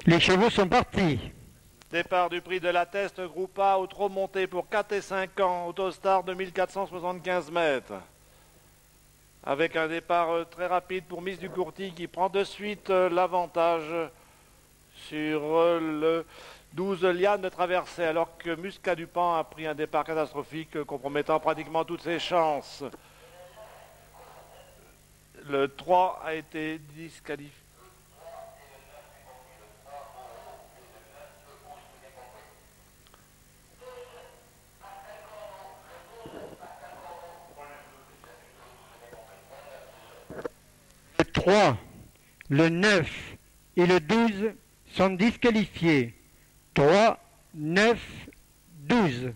Les chevaux sont partis. Départ du prix de la Teste, groupe A au trot monté pour 4 et 5 ans, Autostar 2475 mètres. Avec un départ très rapide pour Miss du Courtis qui prend de suite l'avantage sur le 12 Liane de traversée, alors que Muscat du Pan a pris un départ catastrophique compromettant pratiquement toutes ses chances. Le 3 a été disqualifié. Le 3, le 9 et le 12 sont disqualifiés. 3, 9, 12. Nous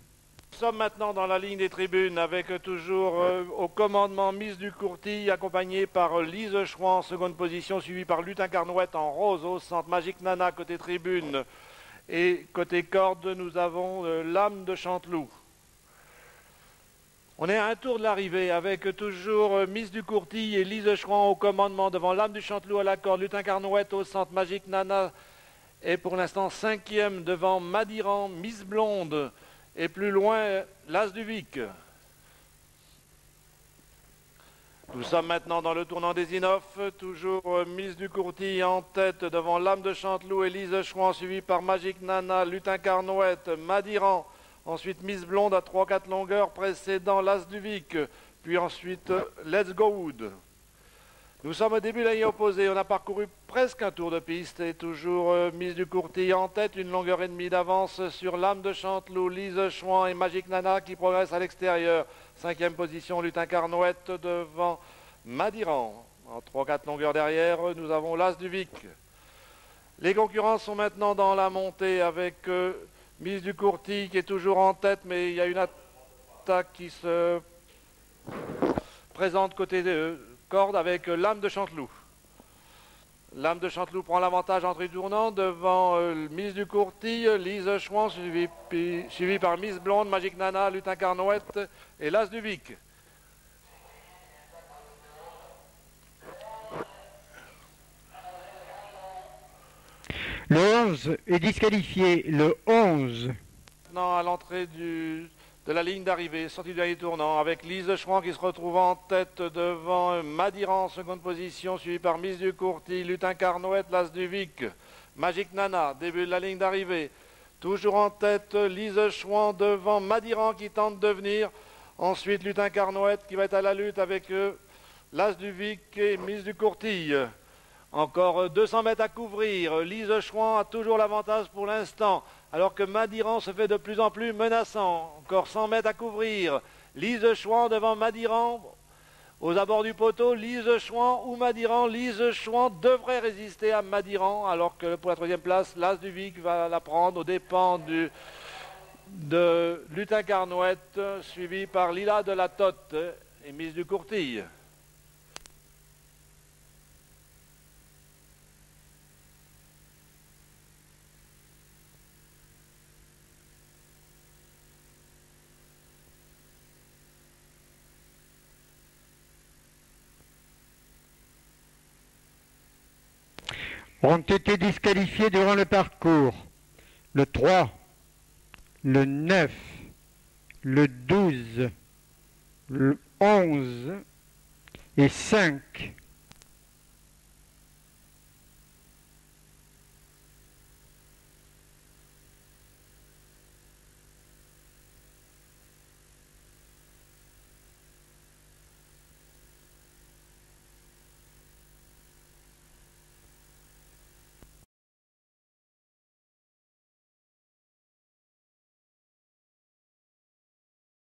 sommes maintenant dans la ligne des tribunes avec toujours au commandement Miss du Courtis accompagnée par Lise Chouan en seconde position, suivie par Lutin Carnouette en rose au centre, Magique Nana côté tribune, et côté corde nous avons l'âme de Chanteloup. On est à un tour de l'arrivée avec toujours Miss du Courtis et Lise Chouan au commandement devant l'âme du Chanteloup à la corde, Lutin Carnouette au centre, Magique Nana est pour l'instant 5e devant Madiran, Miss Blonde et plus loin l'As du Vic. Nous sommes maintenant dans le tournant des Inoffs, toujours Miss du Courtis en tête devant l'âme de Chanteloup et Lise Chouan suivi par Magique Nana, Lutin Carnouette, Madiran. Ensuite, Miss Blonde à 3-4 longueurs, précédant l'As du Vic. Puis ensuite, Let's Go Wood. Nous sommes au début de la ligne opposée. On a parcouru presque un tour de piste et toujours Miss du Courtis en tête. Une longueur et demie d'avance sur l'âme de Chanteloup, Lise Chouan et Magique Nana qui progressent à l'extérieur. 5e position, Lutin Carnouette devant Madiran. En 3-4 longueurs derrière, nous avons l'As du Vic. Les concurrents sont maintenant dans la montée avec... Miss du Courtis qui est toujours en tête, mais il y a une attaque qui se présente côté corde avec l'âme de Chanteloup. L'âme de Chanteloup prend l'avantage en tournant devant Miss du Courtis, Lise Chouan, suivi par Miss Blonde, Magique Nana, Lutin Carnouette et l'As du Vic. Le 11 est disqualifié. Le 11. Maintenant à l'entrée de la ligne d'arrivée, sortie du dernier tournant, avec Lise Chouan qui se retrouve en tête devant Madiran en seconde position, suivi par Miss du Courtis, Lutin Carnouette, l'As du Vic, Magique Nana, début de la ligne d'arrivée. Toujours en tête, Lise Chouan devant Madiran qui tente de venir. Ensuite, Lutin Carnouette qui va être à la lutte avec l'As du Vic et Miss du Courtis. Encore 200 mètres à couvrir. Lise Chouan a toujours l'avantage pour l'instant, alors que Madiran se fait de plus en plus menaçant. Encore 100 mètres à couvrir. Lise Chouan devant Madiran. Aux abords du poteau, Lise Chouan ou Madiran. Lise Chouan devrait résister à Madiran, alors que pour la 3e place, l'As du Vic va la prendre aux dépens de Lutin Carnouette, suivi par Lila de la Totte et Miss du Courtis. Ont été disqualifiés durant le parcours. Le 3, le 9, le 12, le 11 et 5.